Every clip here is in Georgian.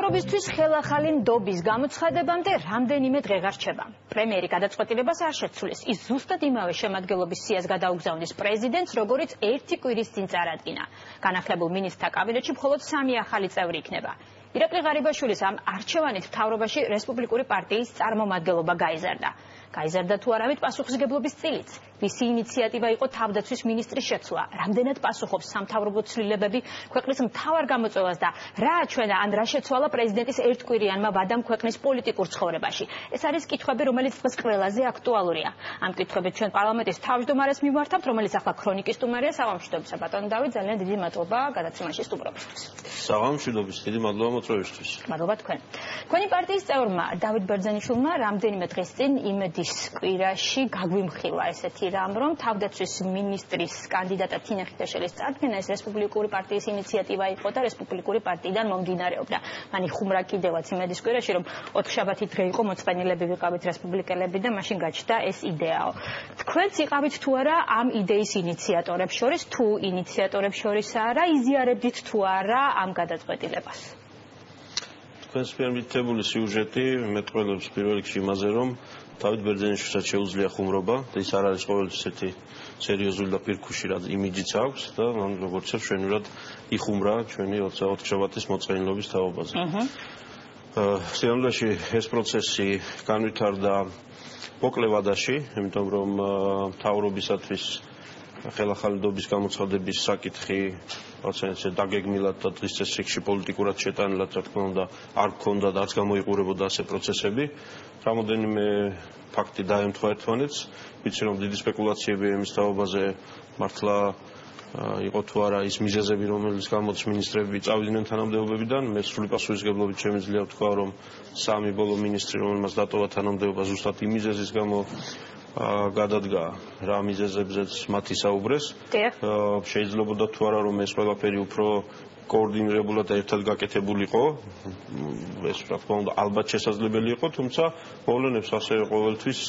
მთავრობისთვის ხელახალი ნდობის გამოცხადებამდე რამდენიმე დღე გარჩება. პრემიერი გადაწყვეტილებას არ შეცვლის. ის ზუსტად იმავე შემადგენლობის სიას გადაუგზავნის პრეზიდენტს, როგორიც ერთი კვირის წინ წარადგინა. განახლებულ მინისტრთა კაბინეტში მხოლოდ 3 ახალი წევრი იქნება. ირაკლი ღარიბაშვილის ამ არჩევანით მთავრობაში რესპუბლიკური პარტიის წარმომადგენლობა გაიზარდა. გაიზარდა თუ არა პასუხისმგებლობის წილიც. ვისი ინიციატივა იყო თავდაცვის მინისტრის შეცვლა, რამდენად პასუხობს სამთავრობო ცვლილებები ქვეყნის მთავარ გამოწვევას და რა აჩვენა ან რა შეცვალა პრეზიდენტის ერთკვირიანმა ვადამ ქვეყნის პოლიტიკურ ცხოვრებაში. ეს არის კითხვები, რომელიც დღეს ყველაზე აქტუალურია. ამ კითხვებით ჩვენ პარლამენტის თავმჯდომარეს მიმართავთ, რომელიც ახლა ქრონიკის სტუმარია. საღამოშიდობისა ბატონო დავით, ძალიან დიდი მადლობა გადაცემაში სტუმრობისთვის. საღამოშიდობის, დიდი მადლობა მოწვევისთვის. მადლობა თქვენ. თქვენი პარტიის წევრმა დავით ბერძენიშვილმა რამდენიმე დღის წინ იმედის კვირაში გაგვიმხილა ესეთი რამ, რომ თავდაცვის მინისტრის კანდიდატად თინა ხიტაშელის წარდგენა ეს რესპუბლიკური პარტიის ინიციატივა იყო და რესპუბლიკური პარტიიდან მომდინარეობდა. მან იხუმრა კიდევაც იმედის კვირაში, რომ 4 შაბათი დღე იყო მოწყენილები ვიყავით რესპუბლიკელები და მაშინ გაჩნდა ეს იდეაო. თქვენც იყავით თუ არა ამ იდეის ინიციატორებს შორის, თუ ინიციატორებს შორისაა რა, იზიარებდით თუ არა ამ გადაწყვეტილებას? თქვენს მიერ მითითებული სიუჟეტი მეტყველებს პირველ რიგში იმაზე, რომ დავით ბერძენიშვილსაც შეუძლია ხუმრობა და ის არ არის ყოველთვის ერთი სერიოზული და პირქუში რაც იმიჯიც აქვს და მან როგორც ჩვენურად იხუმრა ჩვენი 24 შაბათის მოწყენილობის თაობაზე. სიამოვნებაში ეს პროცესი განვითარდა მოკლე ვადაში, იმიტომ რომ მთავრობისათვის ხელახალი ნდობის გამოცხადების საკითხი რაღაცა დაგეგმილად და დღის წესრიგში პოლიტიკურად შეტანილად რა თქმა უნდა არ გქონდა და არც გამოიყურებოდა ასე პროცესები. რამოდენიმე ფაქტი დაემთხვა ერთმანეთს. ვიცი რომ დიდი სპეკულაციები იმის თაობაზე მართლა იყო თუ არა ის მიზეზები რომელიც გამოდის მინისტრები წავიდნენ თანამდებობებიდან. მე სრული პასუხისმგებლობით შემიძლია ვთქვა რომ 3 ბოლო მინისტრი რომელმაც დატოვა თანამდებობა ზუსტად იმ მიზეზის გამო გადადგა რა მიზეზებზეც მათი საუბრეს. შეიძლებოდა თუ არა რომ ეს ყველაფერი უფრო კოორდინირებულად და ერთად გაკეთებულიყო. ეს რა თქმა უნდა ალბათ შესაძლებელი იყო, თუმცა მოვლენებს ასე ყოველთვის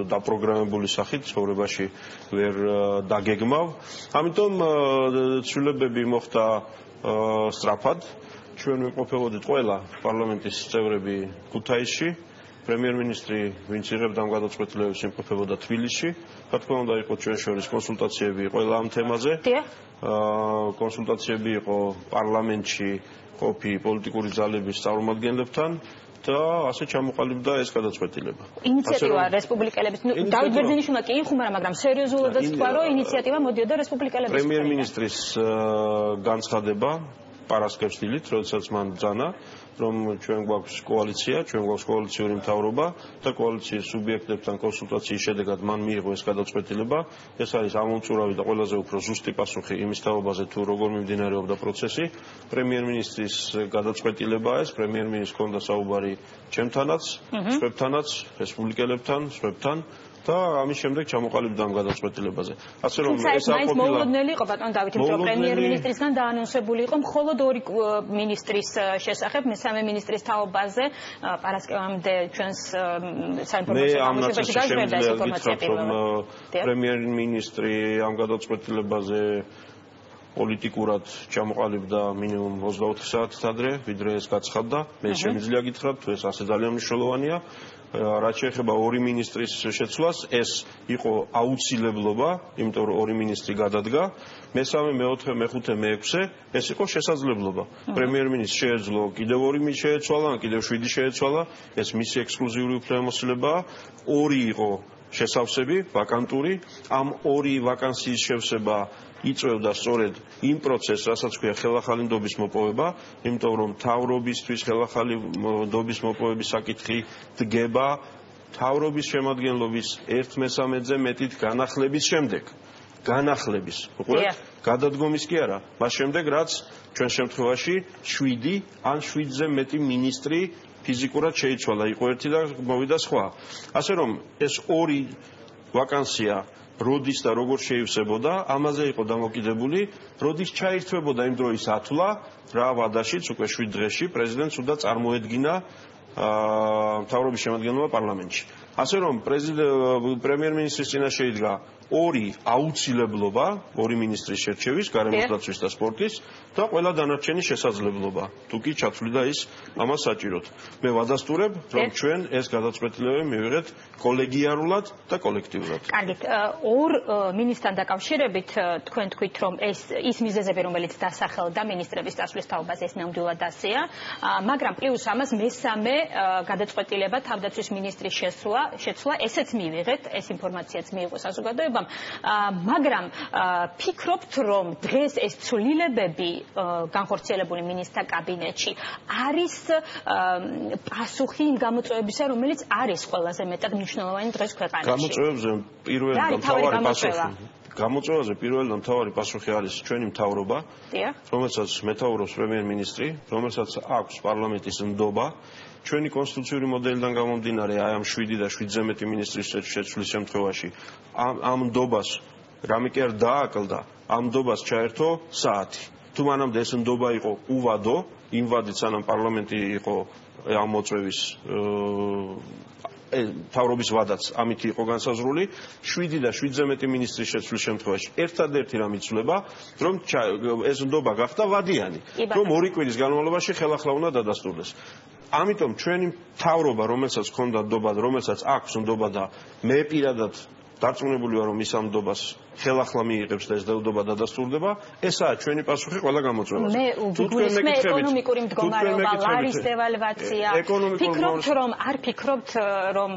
დაპროგრამებული სახით ცხოვრებაში ვერ დაგეგმავ. ამიტომ ცვლილებები მოხდა სწრაფად. ჩვენ ვიმყოფებოდით ყველა პარლამენტის წევრები ქუთაისში. პრემიერ-მინისტრი, ვინც იღებდა ამ გადაწყვეტილებებს, იმყოფებოდა თბილისში. რა თქმა უნდა, იყო ჩვენ შორის კონსულტაციები ყველა ამ თემაზე. კონსულტაციები იყო პარლამენტში ყოფი პოლიტიკური ძალების წარმომადგენლებთან და ასე ჩამოყალიბდა ეს გადაწყვეტილება. ინიციატივა რესპუბლიკელების დავით ბერძენიშვილმა კი იხუმრა, მაგრამ სერიოზულადაც თქვა, რომ ინიციატივა მოდიოდა რესპუბლიკელების. პრემიერ-მინისტრის განცხადება პარასკევს დილით, როდესაც მან ბრძანა, რომ ჩვენ გვაქვს კოალიცია, ჩვენ გვაქვს კოალიციური მთავრობა და კოალიციის სუბიექტებთან კონსულტაციის შედეგად მან მიიღო ეს გადაწყვეტილება. ეს არის ამომწურავი და ყველაზე უფრო ზუსტი პასუხი იმის თაობაზე თუ როგორ მიმდინარეობდა პროცესი. პრემიერ-მინისტრის გადაწყვეტილებაა ეს, პრემიერ-მინისტრს ჰქონდა საუბარი ჩემთანაც, სხვებთანაც, რესპუბლიკელებთან, სხვებთან. და ამის შემდეგ ჩამოყალიბდა ამ გადაწყვეტილებაზე. ასე რომ ეს არ ყოფილა მოულოდნელი იყო ბატონ დავით, რომ პრემიერ-მინისტრისგან დაანონსებული იყო მხოლოდ 2 მინისტრის შესახებ, მესამე მინისტრის თაობაზე პარასკევამდე ჩვენს საინფორმაციო გამოშვებაში გაჟღერდა ეს ინფორმაცია პირველად. პრემიერ-მინისტრი ამ გადაწყვეტილებაზე პოლიტიკურად ჩამოყალიბდა მინიმუმ 24 საათით ადრე, ვიდრე ეს გაცხადდა. მე შემიძლია გითხრათ, თუ ეს ასე ძალიან მნიშვნელოვანია. რაც შეეხება 2 მინისტრის შეცვლას, ეს იყო აუცილებლობა, იმიტომ რომ 2 მინისტრი გადადგა. მესამე, მეოთხე, მეხუთე, მეექვსე, ეს იყო შესაძლებლობა. პრემიერ-მინისტრს შეეძლო კიდევ 2 მინისტრი შეეცვალა, კიდევ 7 შეეცვალა, ეს მისი ექსკლუზიური უფლებამოსილებაა. 2 იყო შესავსები, ვაკანტური. ამ 2 ვაკანსიის შევსება იწვევდა სწორედ იმ პროცესს, რასაც ქვია ხელახალი ნდობის მოპოვება, იმიტომ რომ მთავრობისთვის ხელახალი ნდობის მოპოვების საკითხი დგება მთავრობის შემადგენლობის 1/3-ზე მეტით განახლების შემდეგ. განახლების, უყურეთ, გადადგომის კი არა, მას შემდეგ რაც ჩვენ შემთხვევაში 7 ან 7-ზე მეტი მინისტრი ფიზიკურად შეიცვალა, იყო ერთი და მოვიდა სხვა. ასე რომ ეს 2 ვაკანსია როდის და როგორ შეივსებოდა, ამაზე იყო დამოკიდებული, როდის ჩაირთვებოდა იმ დროის ათვლა, რა ვადაშიც უკვე 7 დღეში პრეზიდენტს უნდა წარმოედგინა მთავრობის შემადგენლობა პარლამენტში. ასე რომ პრემიერ-მინისტრის წინაშე იდგა ორი აუცილებლობა, ორი მინისტრის შერჩევის, გარემოსდაცვის და სპორტის და ყველა დანარჩენი შესაძლებლობა. თუ კი ჩათვლიდა ის ამას საჭიროდ. მე ვადასტურებ, რომ ჩვენ ეს გადაწყვეტილებები მივიღეთ კოლეგიალურად და კოლექტიურად. კარგით, ორ მინისტრთან დაკავშირებით თქვენ თქვით, რომ ის მიზეზები, რომელიც დასახელდა მინისტრების წასვლის თაობაზე, ეს ნამდვილად ასეა, მაგრამ პლუს ამას მესამე გადაწყვეტილება თავდაცვის მინისტრის შეცვლა, ესეც მივიღეთ, ეს ინფორმაციაც მიიღო საზოგადოებამ, მაგრამ ფიქრობთ, რომ დღეს ეს ცვლილებები განხორციელებული მინისტრთა კაბინეტში არის პასუხი იმ გამოწვევებისა, რომელიც არის ყველაზე მეტად მნიშვნელოვანი დღეს ქვეყანაში. გამოწვევებზე პირველი და მთავარი პასუხი. გამოწვევაზე პირველი და მთავარი პასუხი არის ჩვენი მთავრობა, რომელსაც მეთაურობს პრემიერ-მინისტრი, რომელსაც აქვს პარლამენტის ნდობა. ჩვენი კონსტიტუციური მოდელიდან გამომდინარე, აი ამ 7 და 7-ზე მეტი მინისტრის შეცვლის შემთხვევაში, ამ ნდობას რამე კი არ დააკლდა, ამ ნდობას ჩაერთო საათი. თუ მანამდე ეს ნდობა იყო უვადო, იმ ვადით სანამ პარლამენტი იყო ამ მოწვევის მთავრობის ვადაც ამით იყო განსაზღვრული, 7 და 7-ზე მეტი მინისტრის შეცვლის შემთხვევაში ერთადერთი რამ იცვლება, რომ ეს ნდობა გახდა ვადიანი, რომ 2 კვირის განმავლობაში ხელახლა უნდა დადასტურდეს. ამიტომ ჩვენი მთავრობა, რომელსაც ჰქონდა ნდობა, რომელსაც აქვს ნდობა და მე პირადად დარწმუნებული ვარ, რომ ის ამ ნდობას ხელახლა მიიღებს და ეს ნდობა დადასტურდება, ესაა ჩვენი პასუხი ყველა გამოწვევაზე. მე გულისხმე ეკონომიკური მდგომარეობა, ლარის დევალვაცია. ფიქრობთ, რომ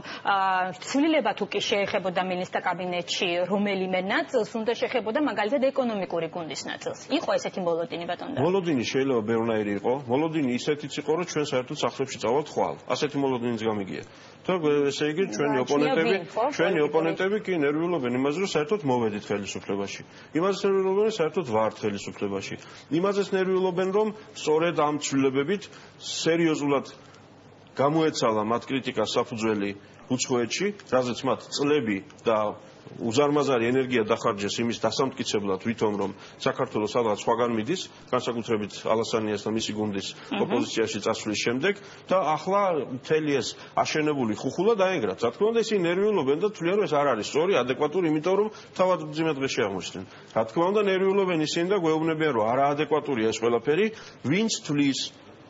ცვლილება თუ კი შეეხებოდა მინისტრთა კაბინეტში რომელიმე ნაწილს, უნდა შეეხებოდა მაგალითად ეკონომიკური გუნდის ნაწილს. იყო ესეთი მოლოდინი ბატონო? მოლოდინი შეიძლება ბევრნაირი იყო. მოლოდინი ისეთიც იყო, რომ ჩვენ საერთოდ სახლებში წავალთ ხვალ. ასეთი მოლოდინიც გამიგია. ესე იგი ჩვენი ოპონენტები კი ნერვიულობენ იმაზე, რომ საერთოდ მოვედით ხელისუფლებაში. იმაზეც ნერვიულობენ, საერთოდ ვართ ხელისუფლებაში. იმაზეც ნერვიულობენ, რომ სწორედ ამ ცვლილებებით სერიოზულად გამოეცალა მათ კრიტიკას საფუძველი უცხოეთში, რაზეც მათ წლები და უზარმაზარი ენერგია დახარჯეს იმის დასამტკიცებლად ვითომ რომ საქართველოს სადღაც სხვაგან მიდის, განსაკუთრებით ალასანიას და მისი გუნდის ოპოზიციაში წასვლის შემდეგ და ახლა მთელი ეს აშენებული ხუხულა დაენგრათ. რა თქმა უნდა, ისინი ნერვიულობენ და თვლიან, რომ ეს არ არის სწორი, ადეკვატური, იმიტომ რომ თავად მძიმე დღეში აღმოჩნდნენ. რა თქმა უნდა, ნერვიულობენ ისინი და გვეუბნებიან, რომ არაადეკვატურია ეს ყველაფერი, ვინც თვლის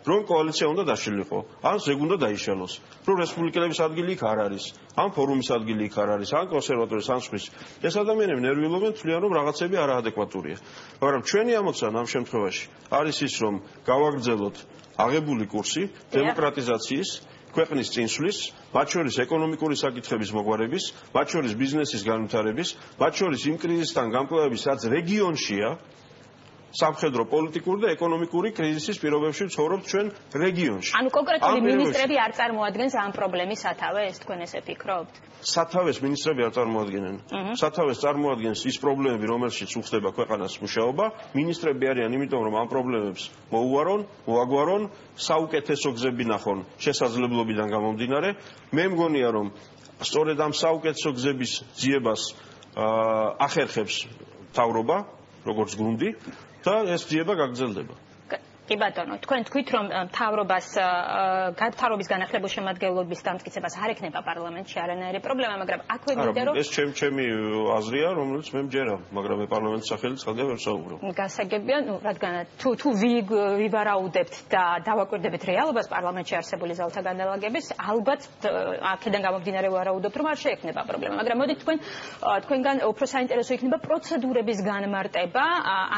რომ კოალიცია უნდა დაშლილიყო, ან ზეგ უნდა დაიშალოს, რომ რესპუბლიკელების ადგილი იქ არ არის, ან ფორუმის ადგილი იქ არ არის, ან კონსერვატორის, ან სხვის. ეს ადამიანები ნერვიულობენ, თვლიან, რომ რაღაცები არაადეკვატურია. მაგრამ ჩვენი ამოცანა ამ შემთხვევაში არის ის, რომ გავაგრძელოთ აღებული კურსი დემოკრატიზაციის, ქვეყნის წინსვლის, მათ შორის ეკონომიკური საკითხების მოგვარების, მათ შორის ბიზნესის განვითარების, მათ შორის იმ კრიზისთან გამკლავების, რაც რეგიონშია, სამხედრო, პოლიტიკური და ეკონომიკური კრიზისის პირობებში ცხოვრობთ ჩვენ რეგიონში. ანუ კონკრეტული მინისტრები არ წარმოადგენს ამ პრობლემის სათავეს, თქვენ ესე ფიქრობთ? სათავეს მინისტრები არ წარმოადგენენ. სათავეს წარმოადგენს ის პრობლემები, რომელშიც უხდება ქვეყანას მუშაობა. მინისტრები არიან იმიტომ, რომ ამ პრობლემებს მოაგვარონ, საუკეთესო გზები ნახონ შესაძლებლობიდან გამომდინარე. მე მგონია, რომ სწორედ ამ საუკეთესო გზების ძიებას ახერხებს მთავრობა, როგორც გუნდი. და ეს ძიება გაგრძელდება. კი ბატონო, თქვენ თქვით, რომ მთავრობის განახლებულ შემადგენლობის დამტკიცებას არ ექნება პარლამენტში არანაირი პრობლემა, მაგრამ აქვე მინდა რომ ეს ჩემი აზრია, რომელიც მე მჯერა, მაგრამ მე პარლამენტის სახელით ხალხი ვერ საუბრობ. გასაგებია, რადგან თუ ვივარაუდებთ და დავაკვირდებით რეალობას პარლამენტში არსებული ზალთა განალაგების, ალბათ აქედან გამომდინარე ვარაუდობთ, რომ არ შეექმნება პრობლემა, მაგრამ მოდით თქვენგან უფრო საინტერესო იქნება პროცედურების განმარტება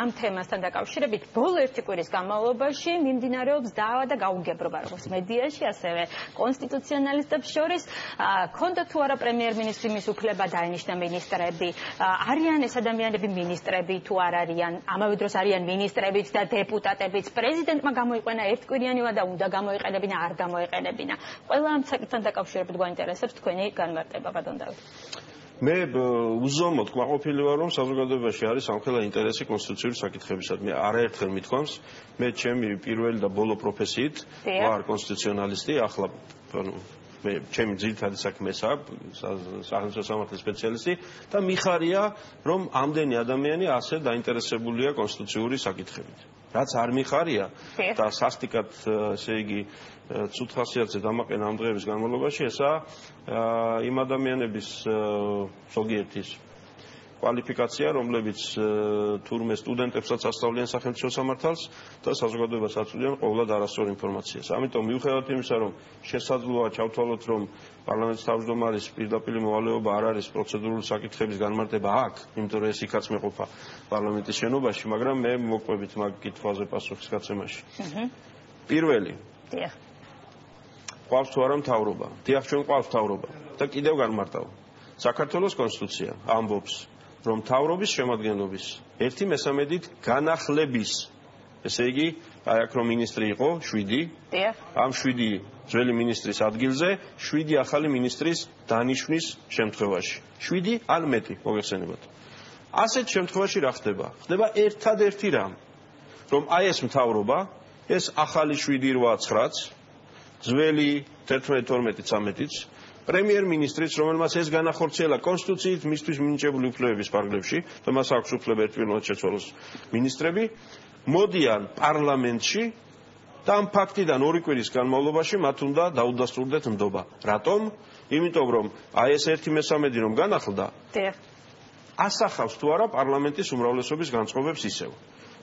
ამ თემასთან დაკავშირებით. ბოლო 1 კვირის განმავლობაში მიმდინარეობს დავა და გაუგებრობა როგორც მედიაში, ასევე კონსტიტუციონალისტებს შორის. ქონდა თუ არა პრემიერ-მინისტრი მის უფლება დაენიშნა მინისტრები, არიან ეს ადამიანები მინისტრები თუ არ არიან, ამავე დროს არიან მინისტრებიც და დეპუტატებიც. პრეზიდენტმა გამოიყენა ერთკვირიანი ვადა, უნდა გამოიყენებინა, არ გამოიყენებინა. ყველა ამ საკითხთან დაკავშირებით გვაინტერესებს თქვენი განმარტება, ბატონ დავით. მე უზომოდ კმაყოფილი ვარ, რომ საზოგადოებაში არის ამხელა ინტერესი კონსტიტუციური საკითხებისად. მე არაერთხელ მithქვამს, მე ჩემი პირველი და ბოლო პროფესიით ვარ კონსტიტუციონალისტი, ახლა მე ჩემი ძირითადი საქმე სახელმწიფო სამართლის სპეციალისტი და მიხარია, რომ ამდენი ადამიანი ასე დაინტერესებულია კონსტიტუციური საკითხებით. რაც არ მიხარია და სასტიკად, ესე იგი, ცუდ ხასიათზე დამაყენა ამ დღეების განმავლობაში, ესაა იმ ადამიანების ზოგიერთის კვალიფიკაცია, რომლებიც თურმე სტუდენტებსაც ასწავლიან სახელმწიფო სამართალს და საზოგადოებას აწვდიან ყოველად არასწორ ინფორმაციას. ამიტომ მიუხედავად იმისა, რომ შესაძლოა ჩავთვალოთ, რომ პარლამენტის თავმჯდომარის პირდაპირ მოვალეობა არ არის პროცედურული საკითხების განმარტება აქ, იმიტომ რომ ეს იქაც მეყოფა პარლამენტის შენობაში, მაგრამ მე მოყვებით მაგ კითხვაზე პასუხის გაცემაში. პირველი. დიახ. ყავს თუ არა მთავრობა? დიახ, ჩვენ ყავს მთავრობა და კიდევ განმარტავ. საქართველოს კონსტიტუცია ამბობს, რომ მთავრობის შემადგენლობის 1/3-ით განახლების. ესე იგი, აი აქ რომ მინისტრი იყო 7, ამ 7 ძველი მინისტრის ადგილზე 7 ახალი მინისტრის დანიშვნის შემთხვევაში. 7 ან მეტი, მოგეხსენებათ. ასეთ შემთხვევაში რა ხდება? ხდება ერთადერთი რამ, რომ აი ეს მთავრობა, ეს ახალი 7, 8, 9-ც, ძველი 11, 12, 13-ც პრემიერ-მინისტრიც, რომელმაც ეს განახორციელა კონსტიტუციით მისთვის მინიჭებული უფლებების პარაგრაფში და მას აქვს უფლება ერთპიროვნად შეცვალოს მინისტრები, მოდიან პარლამენტში და ამ ფაქტიდან 2 კვირის განმავლობაში მათ უნდა დაუდასტურდეთ ნდობა. რატომ? იმიტომ რომ აი ეს 1/3 რომ განახლდა, ასახავს თუ არა პარლამენტის უმრავლესობის განწყობებს ისევ.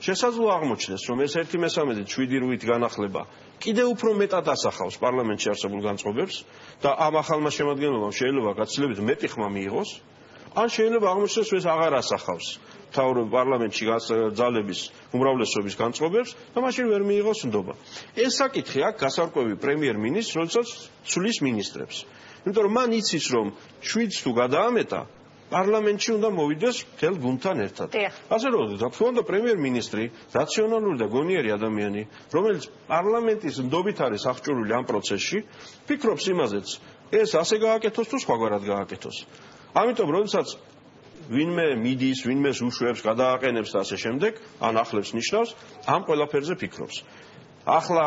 შესაძლოა აღმოჩნდეს, რომ ეს 1/3 7-8 განახლება კიდევ უფრო მეტად ასახავს პარლამენტში არსებულ განწყობებს და ამ ახალმა შემადგენლობამ შეიძლება გაცილებით მეტი ხმა მიიღოს, ან შეიძლება აღმოჩნდეს, რომ ეს აღარ ასახავს პარლამენტში ძალების უმრავლესობის განწყობებს და მაშინ ვერ მიიღოს ნდობა. ეს საკითხი აქ გასარკვევი პრემიერ-მინისტრს, როდესაც ცვლის მინისტრებს. იმიტომ რომ მან იცის, რომ 7-ს თუ გადაამეტა, პარლამენტში უნდა მოვიდეს მთელ გუნდთან ერთად. ასე რომ, თქონდა პრემიერ-მინისტრი, რაციონალური და გონიერი ადამიანი, რომელიც პარლამენტის ნდობით არის აღჭურვილი ამ პროცესში, ფიქრობს იმაზეც, ეს ასე გააკეთოს თუ სხვაგვარად გააკეთოს. ამიტომ, როდესაც ვინმე მიდის, ვინმეს უშვებს, გადააყენებს და ასე შემდეგ, ან ახლებს ნიშნავს, ამ ყველაფერზე ფიქრობს. ახლა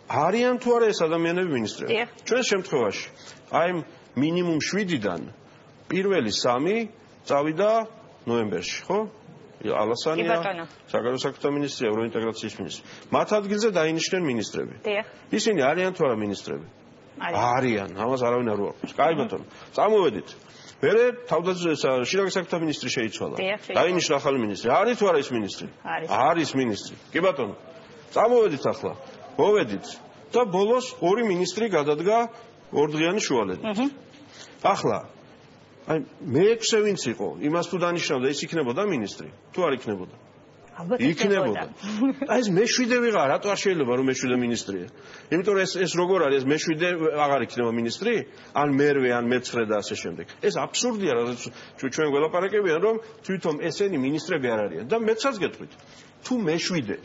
არიან თუ არა ეს ადამიანები მინისტრები? ჩვენს შემთხვევაში, აი მინიმუმ 7-დან პირველი 3 წავიდა ნოემბერში, ხო? ალასანია, საგარეო საქმეთა მინისტრი, ევროინტეგრაციის მინისტრი. მათ ადგილზე დაინიშნენ მინისტრები. ისინი არიან თუ არა მინისტრები? არიან, ამას არავინ არ უარყოფს. კაი ბატონო, წამოვედით. მერე შინაგან საქმეთა მინისტრი შეიცვალა. დაინიშნა ახალი მინისტრი. არის თუ არა ის მინისტრი? არის მინისტრი. კი ბატონო. წამოვედით ახლა. მოვედით და ბოლოს 2 მინისტრი გადადგა ორდღიანი შუალედით. ახლა აი მე-6 ვინც იყო, იმას თუ დანიშნავდა, ის იქნებოდა მინისტრი? თუ არ იქნებოდა? იქნებოდა. აი ეს მე-7 ვიღაა, რატო არ შეიძლება რომ მე-7 მინისტრია? იმიტომ რომ ეს როგორ არის, ეს მე-7 აღარ იქნება მინისტრი? ან მერვე, ან მე-9 და ასე შემდეგ. ეს აბსურდია, რადგან ჩვენ გველაპარაკებიან, რომ თვითონ ესენი მინისტრები არ არიან. და მეცაც გეტყვით, თუ მე-7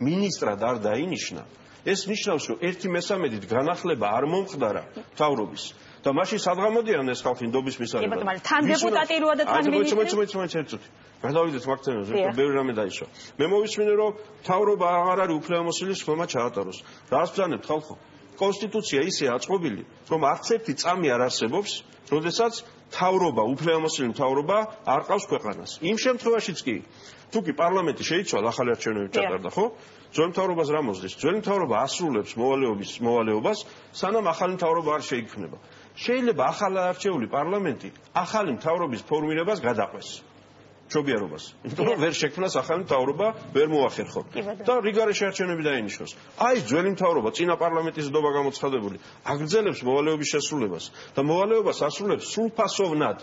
მინისტრად არ დაინიშნა, ეს ნიშნავს, რომ 1/3-ით განახლება არ მომხდარა მთავრობის. და მაშინ სად გამოდიან ეს ხალხი ნდობის მისაღებად? კი ბატონო, თან დეპუტატიროა და თან მინისტრი. გადავიდეთ მაგთენაზე, ბევრი რამე დაიშვა. მე მოვისმინე, რომ მთავრობა აღარ არის უფლებამოსილი სხვამა ჩაატაროს. რას ბრძანებთ ხალხო? კონსტიტუცია ისე აწყობილი, რომ არც ერთი წამი არ არსებობს, როდესაც მთავრობა, უფლებამოსილი მთავრობა არ ყავს ქვეყანას. იმ შემთხვევაშიც კი, თუ კი პარლამენტი შეიცვალა, ახალი არჩევნები ჩატარდა, ხო? ძველი მთავრობას რა მოსდის? ძველი მთავრობა ასრულებს მოვალეობას, სანამ ახალი მთავრობა არ შეიქმნება. შეიძლება ახალი არჩეული პარლამენტი ახალი მთავრობის ფორმირებას გადაყვეს. ჩობიარობას. იმიტომ რომ ვერ შექმნას ახალი მთავრობა, ვერ მოახერხო. და რიგარეშე არჩევნები დაინიშნოს. აი ძველი მთავრობა, წინა პარლამენტის ნდობა გამოცხადებული, აგრძელებს მოვალეობის შესრულებას და მოვალეობას ასრულებს სრულფასოვნად.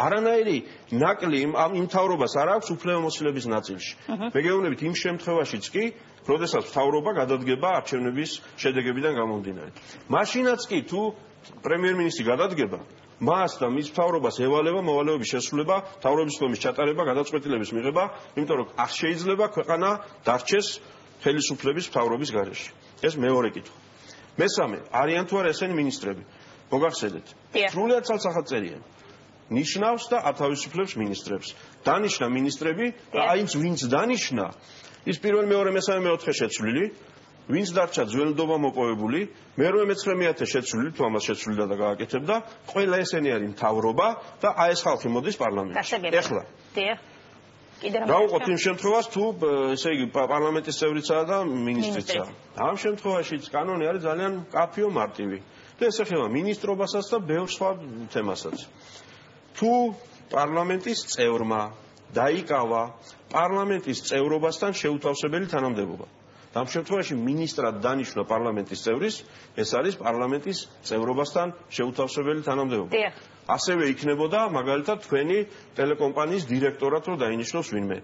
არანაირი ნაკლი ამ მთავრობას არ აქვს უფლებამოსილების ნაწილში. მე გეუბნებით იმ შემთხვევაშიც კი, როდესაც მთავრობა გადადგება არჩევნების შედეგებიდან გამომდინარე. მაშინაც კი თუ პრემიერ-მინისტრი გადადგება, მას და მის მთავრობას ევალება მოვალეობის შესრულება, მთავრობის ფორმის ჩატარება, გადაწყვეტილების მიღება, იმიტომ რომ არ შეიძლება ქვეყანა დარჩეს ხელისუფლების მთავრობის გარეშე. ეს მეორე კითხვა. მესამე, არიან თუ არა ესენი მინისტრები? მოგახსენეთ. სრულიად ცალსახადწერიანი. ნიშნავს და ათავისუფლებს მინისტრებს. დანიშნა მინისტრები და აინც ვინც დანიშნა, ის პირველ, მეორე, მესამე, მეოთხე შეცვლილი, ვინც დარჩა ძველ ნდობა მოპოვებული, მერვე მე-9 შეცვლილი, თუ ამას შეცვლიდა და გააკეთებდა, ყველა ესენი არის მთავრობა და აი ეს ხალხი მოდის პარლამენტში. ეხლა. რა უყოთ იმ შემთხვევას, თუ ესე იგი პარლამენტის წევრიცაა და მინისტრიცაა. ამ შემთხვევაშიც კანონი არის ძალიან კაფიო მარტივი. და ეს ეხება მინისტრობასაც და ბევრ სხვა თემასაც. თუ პარლამენტის წევრმა დაიკავა პარლამენტის წევრობასთან შეუთავსებელი თანამდებობა. ამ შემთხვევაში მინისტრად დანიშნვა პარლამენტის წევრის, ეს არის პარლამენტის წევრობასთან შეუთავსებელი თანამდებობა. ასევე იქნებოდა მაგალითად თქვენი ტელეკომპანიის დირექტორად რო დაინიშნოს ვინმე.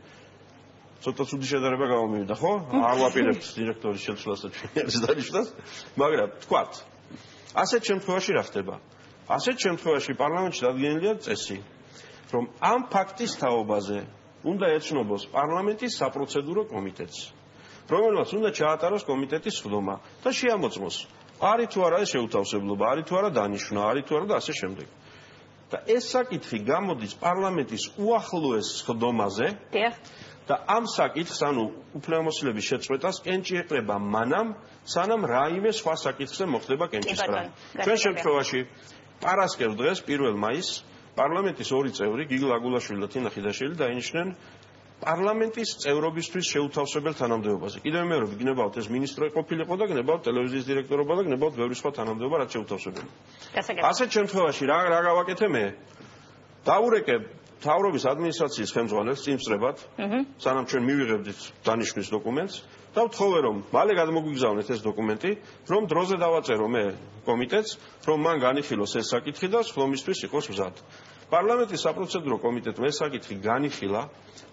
ცოტა ცუდი შედარება გამომივიდა, ხო? არ ვაპირებთ დირექტორის შეცვლას და ჩვენს დანიშნას, მაგრამ თქვათ, ასეთ შემთხვევაში რა ხდება? ასეთ შემთხვევაში პარლამენტში დადგენილია წესი, რომ ამ ფაქტის თაობაზე უნდა ეცნობოს პარლამენტის საპროცედურო კომიტეტს, რომელმაც უნდა ჩაატაროს კომიტეტის სხდომა და შეამოწმოს, არის თუ არა ეს შეუთავსებლობა, არის თუ არა დანიშვნა, არის თუ არა და ასე შემდეგ. და ეს საკითხი გამოდის პარლამენტის უახლოეს სხდომაზე და ამ საკითხს, ანუ უფლებამოსილების შეწყვეტას კენჭი ეყრება მანამ, სანამ რაიმე სხვა საკითხზე მოხდება კენჭისყრა. ჩვენ შემთხვევაში პარასკევს დღეს 1 მაისს პარლამენტის ორი წევრი, გიგლა აგულაშვილი და თინა ხიდაშელი დაინიშნენ პარლამენტის წევრობისთვის შეუთავსებელ თანამდებობაზე. კიდევ მეორე გნებავთ ეს მინისტრი ყოფილიყო და გნებავთ ტელევიზიის დირექტორობა და გნებავთ ბევრი სხვა თანამდებობა, რაც შეუთავსებელი. ასეთ შემთხვევაში რა გავაკეთე მე? დაურეკე მთავრობის ადმინისტრაციის ხელმძღვანელს წინწრებად, სანამ ჩვენ მივიღებდით დანიშვნის დოკუმენტს და ვთხოვე რომ მალე გადმოგვიგზავნეთ ეს დოკუმენტი, რომ დროზე დავაწერო მე კომიტეტს, რომ მან განიხილოს ეს საკითხი და სხდომისთვის იყოს მზად. პარლამენტის საპროცედურო კომიტეტმა ეს საკითხი განიხილა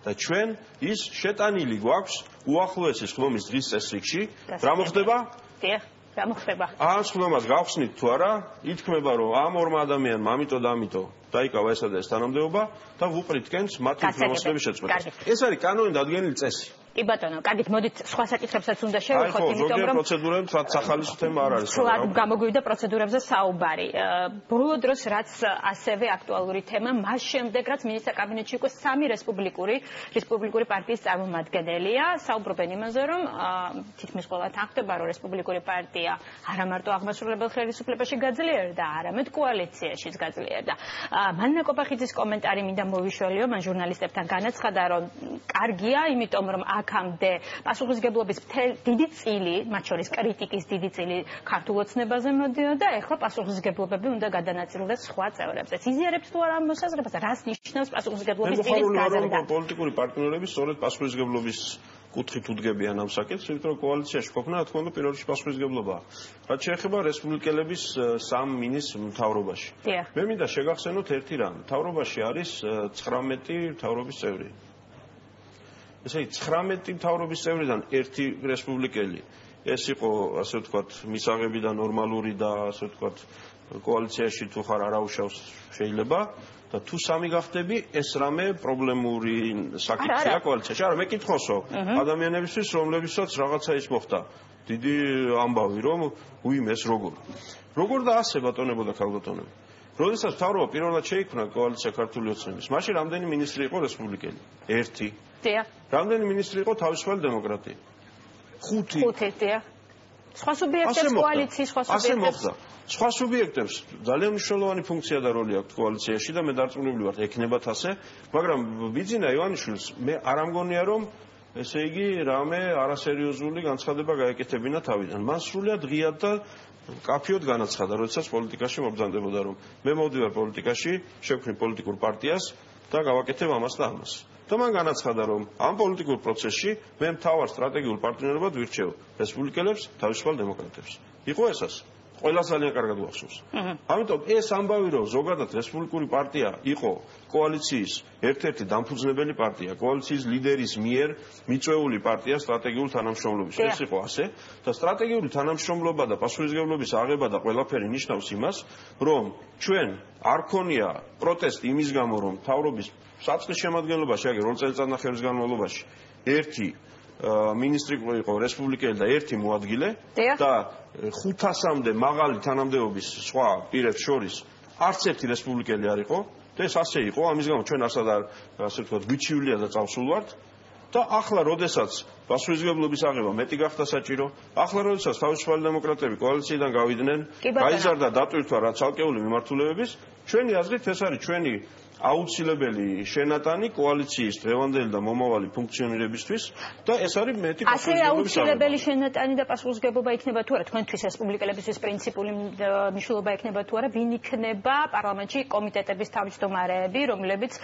და ჩვენ ის შეტანილი გვაქვს უახლოესი სხდომის დღის წესრიგში. რა მოხდება? რა მოხდება? ამ სხდომას გავხსნით თუ არა, ითქმება რომ ამ ორმა ადამიანმა ამიტომ და ამიტომ დაიკავა ესა და ეს თანამდებობა და ვუყრით კენჭს მათი უფლებამოსილების შეწყვეტას. ეს არის კანონით დადგენილი წესი. კი ბატონო, კარგით, მოდით სხვა საკითხებსაც უნდა შევეხოთ, იმიტომ რომ პროცედურები სახალისო თემა არ არის. სულ გამოგვივიდა პროცედურებზე საუბარი. ბოლო დროს რაც ასევე აქტუალური თემა, მას შემდეგ რაც მინისტრთა კაბინეტში იყო 3 რესპუბლიკური პარტიის წარმომადგენელია, საუბრობენ იმაზე, რომ თითქმის ყველა თანხდება, რომ რესპუბლიკური პარტია არა მარტო აღმასრულებელ ხელისუფლებაში გაძლიერდა, არამედ კოალიციაშიც გაძლიერდა. მანინა კოპახიძის კომენტარი მინდა მოვიშველიო, მან ჟურნალისტებთან განაცხადა, რომ კარგია, იმიტომ რომ აქამდე პასუხისგებლობის დიდი წილი, მათ შორის კრიტიკის დიდი წილი ქართულ ოცნებაზე მოდიოდა, ეხლა პასუხისგებლობები უნდა გადანაწილდეს სხვა წევრებზე. იზიარებთ თუ არა ამ მოსაზრებას? რას ნიშნავს პასუხისგებლობის წილის გაზრდა? პოლიტიკური პარტნიორები სწორედ პასუხისგებლობის კუთხით უდგებიან ამ საკითხს, იმიტომ რომ კოალიციაში ყოფნა, რა თქმა უნდა, პირველ რიგში პასუხისგებლობაა. რაც შეეხება რესპუბლიკელების 3 მინის მთავრობაში. მე მინდა შეგახსენოთ ერთი რამ. მთავრობაში არის 19 მთავრობის წევრი. ესე იგი 19 მთავრობის წევრიდან ერთი რესპუბლიკელი. ეს იყო, ასე ვთქვათ, მისაღები და ნორმალური და ასე ვთქვათ, კოალიციაში თუ ხარ არაუშავს შეიძლება და თუ 3 გახდები, ეს რამე პრობლემური საკითხია კოალიციაში. არა, მე კითხოსო, ადამიანებისთვის, რომლებსაც რაღაცა ის მოხდა. დიდი ამბავი, რომ უიმეს როგორ და ასე ბატონებო და ქალბატონებო. როდესაც მთავრობა პირველად შეიქმნა კოალიცია ქართული ოცნების, მაშინ რამდენი მინისტრი იყო რესპუბლიკელი? 1. რამდენი მინისტრი იყო თავისუფალი დემოკრატია? 5. სხვა სუბიექტებს კოალიციის სხვა სუბიექტებს სხვა სუბიექტებს ძალიან მნიშვნელოვანი ფუნქცია და როლი აქვს კოალიციაში და მე დარწმუნებული ვარ, ექნებათ ასე, მაგრამ ბიძინა ივანიშვილს მე არ ამგონია რომ ესე იგი რამე არასერიოზული განცხადება გაეკეთებინა თავიდან. მან სრულიად ღიად და კაფიოდ განაცხადა, როდესაც პოლიტიკაში მობრძანდებოდა, რომ მე მოვდივარ პოლიტიკაში, შევქმნი პოლიტიკურ პარტიას და გავაკეთებ ამას და ამას. და მან განაცხადა, რომ ამ პოლიტიკურ პროცესში მე მთავარ სტრატეგიულ პარტნიორად ვირჩევ რესპუბლიკელებს, თავისუფალ დემოკრატებს. იყო ესას? ყველას ძალიან კარგად გვახსოვს. ამიტომ ეს ამბავი, რომ ზოგადად რესპუბლიკური პარტია იყო კოალიციის ერთ-ერთი დამფუძნებელი პარტია, კოალიციის ლიდერის მიერ მიწვეული პარტია სტრატეგიულ თანამშრომლობის. ეს იყო ასე და სტრატეგიული თანამშრომლობა და პასუხისმგებლობის აღება და ყველაფერი ნიშნავს იმას, რომ ჩვენ არ ქონია პროტესტი იმის გამო, რომ მთავრობის საწყის შემადგენლობაში, აგერ 2 წელიწადნახევრის განმავლობაში ერთი მინისტრი იყო რესპუბლიკელი და ერთი მოადგილე და 500-მდე მაღალი თანამდებობის სხვა პირებს შორის არც ერთი რესპუბლიკელი არ იყო და ეს ასე იყო, ამის გამო ჩვენ არსად ასე ვთქვათ გვიჩივლია და წავსულ ვართ და ახლა როდესაც პასუხისმგებლობის აღება მეტი გახდა საჭირო, ახლა როდესაც თავისუფალი დემოკრატები კოალიციიდან გავიდნენ, გაიზარდა დატვირთვა რა ცალკეული მიმართულებების, ჩვენი აზრით ეს არის ჩვენი აუცილებელი შენატანი კოალიციის დღევანდელი და მომავალი ფუნქციონირებისთვის და ეს არის მეტი ასევე აუცილებელი შენატანი და პასუხისმგებლობა იქნება თუ არა თქვენთვის რესპუბლიკელებისთვის პრინციპული მნიშვნელობა იქნება თუ არა ვინ იქნება პარლამენტში კომიტეტების თავმჯდომარეები რომლებიც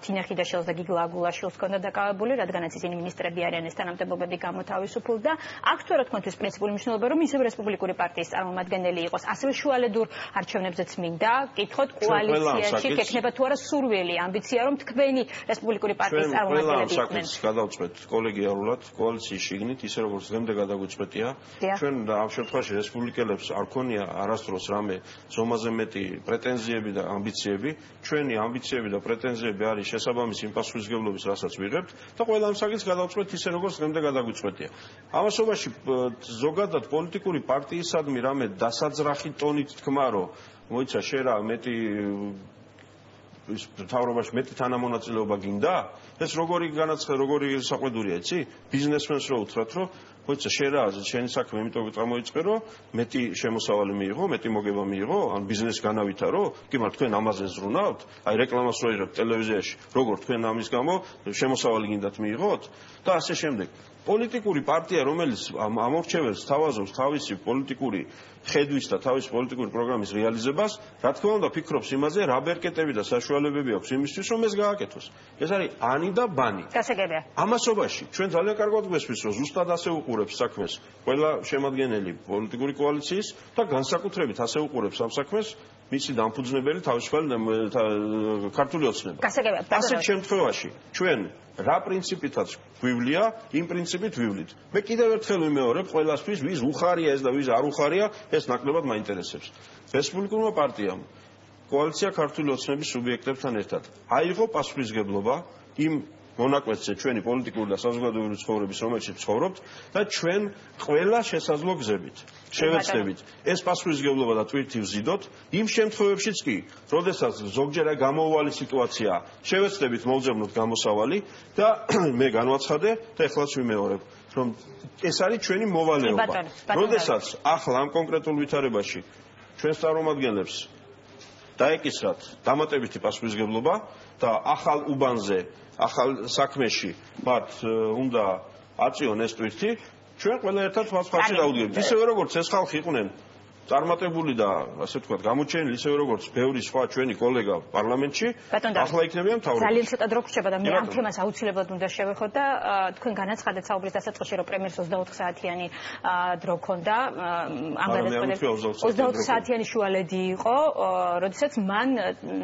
თინა ხიდაშვილს და გიგლა აგულაშვილს ჰქონდა დაკავებული რადგანაც ისინი მინისტრები არიან ეს თანამდებობები გამოთავისუფლდა და აქ თუ არა თქვენთვის პრინციპული მნიშვნელობა რომ ისევ რესპუბლიკური პარტიის წარმომადგენელი იყოს ასევე შუალედურ არჩევნებზეც მინდა კითხოთ კოალიციაში გექნება თუ არა სურვილი ამბიცია რომ თქვენი რესპუბლიკური პარტიის წარმომადგენლები იყვნენ. ჩვენ გადავწყვეტ კოლეგიალურად კოალიციის შიგნით ისე როგორც დღემდე გადაგვიწყვეტია. ჩვენ ამ შემთხვევაში რესპუბლიკელებს არ ქონია არასდროს რამე ზომაზე მეტი პრეტენზიები და ამბიციები. ჩვენი ამბიციები და პრეტენზიები არის შესაბამისი იმ პასუხისმგებლობის რასაც ვიღებთ და ყველა ამ საკითხს გადავწყვეტ ისე როგორც დღემდე გადაგვიწყვეტია. ამასობაში ზოგადად პოლიტიკური პარტიისადმი რამე დასაძრახი ტონით თქმა რომ მოიცა შენ რა მეტი ის თავრობაში მეტი თანამონაწილეობა გინდა? ეს როგორი საყვედურია, იცი? ბიზნესმენს რო უთხრათ, რომ მოიცა შენ რა, შენი საქმე იმიტომ წამოიწყერო, მეტი შემოსავალი მიიღო, მეტი მოგება მიიღო, ან ბიზნესი განავითარო? კი, მაგრამ თქვენ ამაზე ზრუნავთ? აი რეკლამას რო იღებთ ტელევიზიაში, როგორ თქვენ ამის გამო შემოსავალი გინდათ მიიღოთ? და ასე შემდეგ. პოლიტიკური პარტია, რომელიც ამორჩევებს თავაზობს თავისი პოლიტიკური ხედვის და თავისი პოლიტიკური პროგრამის რეალიზებას, რა თქმა უნდა, ფიქრობს იმაზე, რა ბერკეტები და საშუალებები აქვს იმისთვის, რომ ეს გააკეთოს. ეს არის ანი და ბანი. გასაგებია. ამასობაში ჩვენ ძალიან კარგად გვესმის, რომ ზუსტად ასე უყურებს საქმეს ყველა შემადგენელი პოლიტიკური კოალიციის და განსაკუთრებით ასე უყურებს ამ საქმეს მისი დამფუძნებელი თავისუფალი ქართული ოცნება. გასაგებია. ასეთ შემთხვევაში ჩვენ რა პრინციპითაც გვივლია, იმ პრინციპით ვივლით. მე კიდევ ერთხელ ვიმეორებ ყველასთვის, ვის უხარია ეს და ვის არ უხარია, ეს ნაკლებად მაინტერესებს. რესპუბლიკურმა პარტიამ კოალიცია ქართული ოცნების სუბიექტებთან ერთად აიღო პასუხისმგებლობა იმ მონაკვეთზე ჩვენი პოლიტიკური და საზოგადოებრივი ცხოვრების რომელშიც ცხოვრობთ და ჩვენ ყველა შესაძლო გზებით შევეცდებით ეს პასუხისმგებლობა და ტვირთი ვზიდოთ იმ შემთხვევებშიც კი როდესაც ზოგჯერ გამოუვალი სიტუაცია შევეცდებით მოვძებნოთ გამოსავალი და მე განვაცხადე და ეხლაც ვიმეორებ რომ ეს არის ჩვენი მოვალეობა როდესაც ახლა ამ კონკრეტულ ვითარებაში ჩვენს წარმომადგენლებს დაეკისრათ დამატებითი პასუხისმგებლობა და ახალ უბანზე ახალ საქმეში მათ უნდა აწიონ ეს ტვირთი ჩვენ ყველა ერთად სხვადასხვაში დავუდგებით ისევე როგორც ეს ხალხი იყვნენ წარმატებული და ასე ვთქვათ გამოჩენილი ისევე როგორც ბევრი სხვა ჩვენი კოლეგა პარლამენტში ახლა იქნებიან მთავრობაში ძალიან ცოტა დრო გრჩება და მე ამ თემას აუცილებლად უნდა შევეხოთ და თქვენ განაცხადეთ საუბრის დასაწყისში რომ პრემიერს 24 საათიანი დრო ქონდა ამ გადაწყვეტილებას 24 საათიანი შუალედი იყო როდესაც მან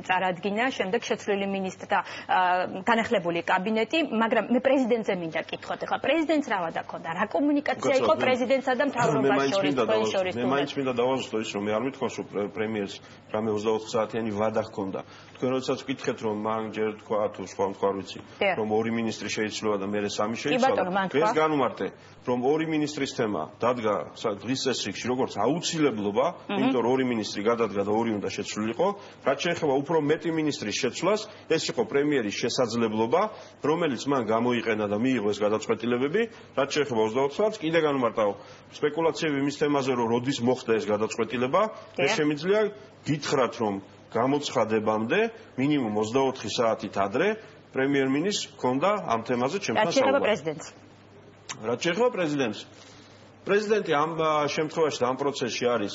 წარადგინა შემდეგ შეცვლილი მინისტრ და განახლებული კაბინეტი მაგრამ მე პრეზიდენტზე მინდა კითხოთ ახლა პრეზიდენტს რა ვადა ქონდა რა კომუნიკაცია იყო პრეზიდენტსა და მთავრობას შორის მე მაინც მინდა დავაზუსტო ის რომ მე არ მithქვას რომ პრემიერს რამე 24 საათიანი ვადა ჰქონდა თქვენ როდესაც გითხეთ რომ მან ჯერ თქვა თუ სხვა თქვა ვიცი რომ ორი მინისტრი შეიცვალა და მერე სამი შეიცვალა ეს განუმარტე რომ ორი მინისტრის თემა დადგა დღის წესრიგში როგორც აუცილებლობა იმიტომ რომ ორი მინისტრი გადადგა და ორი უნდა შეცვლილიყო რაც შეეხება უფრო მეტი მინისტრის შეცვლას ეს იყო პრემიერის შესაძლებლობა რომელიც მან გამოიყენა და მიიღო ეს გადაწყვეტილებები რაც შეეხება 24 საათს კიდე განუმარტავ სპეკულაციები მის თემაზე რომ როდის მოხდა ეს გადაწყვეტილება ეს შემიძლია გითხრათ რომ გამოცხადებამდე მინიმუმ 24 საათით ადრე პრემიერ-მინისტრს ჰქონდა ამ თემაზე ჩემთან საუბარი. რაც შეეხება პრეზიდენტს. პრეზიდენტი ამ შემთხვევაში და ამ პროცესში არის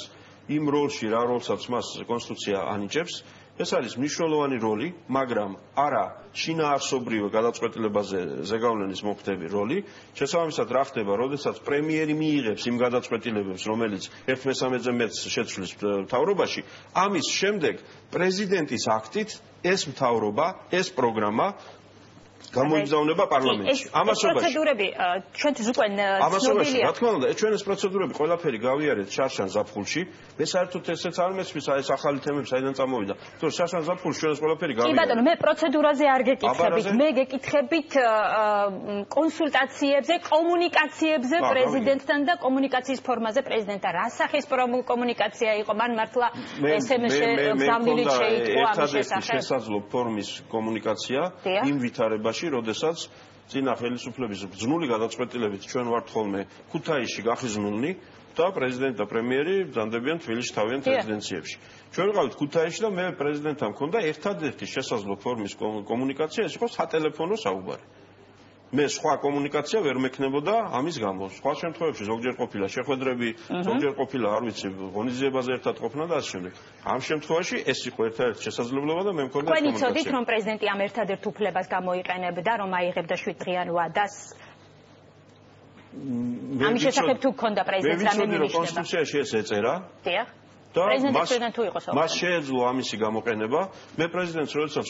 იმ როლში, რა როლსაც მას კონსტიტუცია ანიჭებს. ეს არის მნიშვნელოვანი როლი, მაგრამ არა შინაარსობრივ გადაწყვეტილებაზე ზეგავლენის მომხდები როლი. შესაბამისად რა ხდება, როდესაც პრემიერი მიიღებს იმ გადაწყვეტილებებს, რომელიც 1/3-ზე მეტს შეცვლის მთავრობაში, ამის შემდეგ პრეზიდენტის აქტით ეს მთავრობა, ეს პროგრამა გამოიგზავნება პარლამენტში. ამასობაში პროცედურები ჩვენთვის უკვე ცნობილია. რა თქმა უნდა, ჩვენ ეს პროცედურები ყველაფერი გავიარეთ შარშან ზაფხულში. მე საერთოდ ესეც არ მესმის ეს ახალი თემები საიდან წამოვიდა. თორე შარშან ზაფხულში ჩვენ ეს ყველაფერი გავიარეთ. კი ბატონო, მე პროცედურაზე არ გეკითხებით. მე გეკითხებით კონსულტაციებზე, კომუნიკაციებზე პრეზიდენტთან და კომუნიკაციის ფორმაზე პრეზიდენტთან. რა სახის კომუნიკაცია იყო? მან მართლა SMS-ში გზავნილით შეიტყო ამის შესახებ. შესაძლო ფორმის კომუნიკაცია იმ ვითარებაში როდესაც წინა ხელისუფლების ბრძნული გადაწყვეტილებით ჩვენ ვართ ხოლმე ქუთაისში გახიზნულნი და პრეზიდენტი და პრემიერი ბრძანდებიან თბილისში თავიანთ რეზიდენციებში. ჩვენ ვიყავით ქუთაისში და მე პრეზიდენტთან მქონდა ერთადერთი შესაძლო ფორმის კომუნიკაცია, ეს იყო სატელეფონო საუბარი. მე სხვა კომუნიკაცია ვერ მექნებოდა ამის გამო. სხვა შემთხვევებში ზოგჯერ ყოფილა შეხვედრები, ზოგჯერ ყოფილა, არ ვიცი, ღონისძიებაზე ერთად ყოფნა და ასე შემდეგ. ამ შემთხვევაში ეს იყო ერთადერთი შესაძლებლობა და მე მქონდა კომუნიკაცია. თქვენ იცოდით, რომ პრეზიდენტი ამ ერთადერთ უფლებას გამოიყენებდა, რომ აიღებდა 7 დღიან ვადას? ამის შესახებ თუ გქონდა პრეზიდენტს რამე მინიშნება? მე ვიცოდი, რომ კონსტიტუციაში ეს ეწერა. დიახ. და მას შეეძლო ამისი გამოყენება. მე პრეზიდენტს როდესაც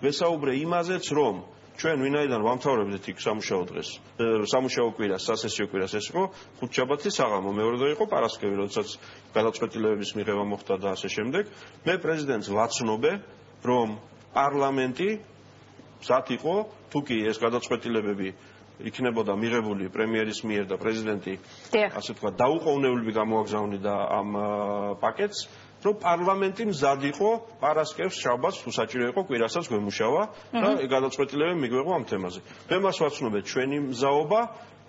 ვესაუბრე იმაზეც, რომ ჩვენ ვინაიდან ვამთავრებდით იქ სამუშაო დღეს, სამუშაო კვირას, სასესიო კვირას ეს იყო ხუთშაბათი საღამო, მეორე იყო პარასკევი, როდესაც გადაწყვეტილებების მიღება მოხდა და ასე შემდეგ. მე პრეზიდენტს ვაცნობე, რომ პარლამენტი მზად იყო, თუ კი ეს გადაწყვეტილებები იქნებოდა მიღებული პრემიერის მიერ და პრეზიდენტი ასე თქვა დაუყოვნებლივ გამოაგზავნიდა ამ პაკეტს, რომ პარლამენტი მზად იყო პარასკევს, შაბათს, თუ საჭირო იყო კვირასაც გვემუშავა და გადაწყვეტილებები მიგვეღო ამ თემაზე. მე მას ვაცნობე ჩვენი მზაობა,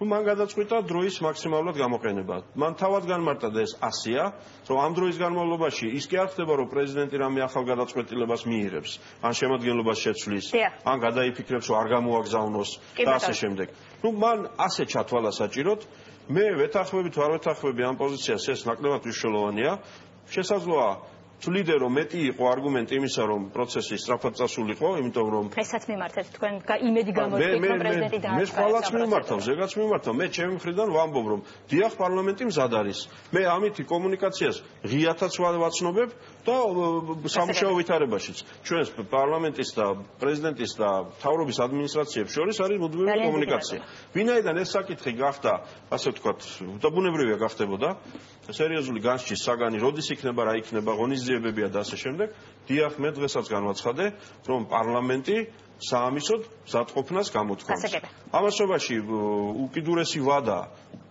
რომ მან გადაწყვიტა დროის მაქსიმალურად გამოყენება. მან თავად განმარტა და ეს 100-ია, რომ ამ დროის განმავლობაში ის კი არ ხდება, რომ პრეზიდენტი რამე ახალ გადაწყვეტილებას მიიღებს, ან შემადგენლობას შეცვლის, ან გადაიფიქრებს, რომ არ გამოაგზავნოს და ასე შემდეგ. მან ასე ჩათვალა საჭიროდ, მე ვეთანხმები თუ არ ვეთანხმები ამ პოზიციას, ეს ნაკლებად მნიშვნელოვანია. შესაძლოა თვლიდე რომ მეტი იყო არგუმენტი იმისა რომ პროცესი სწრაფად წასულიყო, იმიტომ რომ დღესაც მიმართეთ თქვენ იმედი გამოთქვით რომ პრეზიდენტი დააჩქარა. მე ყველაც მიმართავ, ზეგაც მიმართავ. მე ჩემი მხრიდან ვამბობ რომ დიახ პარლამენტი მზად არის. მე ამითი კომუნიკაციას ღიათაც ვაცნობებ და სამუშაო ვითარებაშიც. ჩვენს პარლამენტის და პრეზიდენტის და მთავრობის ადმინისტრაციებს შორის არის მუდმივი კომუნიკაცია. ვინაიდან ეს საკითხი გახდა, ასე ვთქვათ, უდაბუნებრივია გახდებოდა, სერიოზული განსჯის საგანი როდის იქნება, რა იქნება, ღონისძიებებია და ასე შემდეგ. დიახ, მე დღესაც განვაცხადე, რომ პარლამენტი საამისოდ მზადყოფნას გამოთქვამს. ამასობაში უკიდურესი ვადა,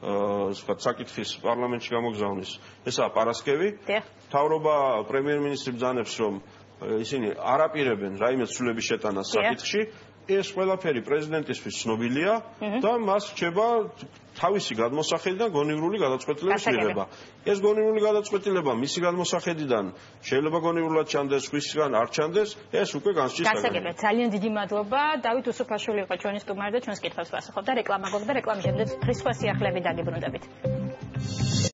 ვთქვათ, საკითხის პარლამენტში გამოგზავნის, ესაა პარასკევი. მთავრობა პრემიერ-მინისტრი ბრძანებს, რომ ისინი არ აპირებენ რაიმე ცვლილების შეტანას საკითხში. ეს ყველაფერი პრეზიდენტისთვის ცნობილია და მას რჩება თავისი გადმოსახედიდან გონივრული გადაწყვეტილების მიღება. ეს გონივრული გადაწყვეტილება მისი გადმოსახედიდან შეიძლება გონივრულად ჩანდეს, სხვისგან არ ჩანდეს, ეს უკვე განსჯის საგანია. ძალიან დიდი მადლობა. დავით უსუფაშვილი იყო ჩვენი სტუმარი და ჩვენს კითხვებს პასუხობდა. რეკლამა გვაქვს და რეკლამის შემდეგ ხრის სხვა სიახლეებით დაგიბრუნდებით.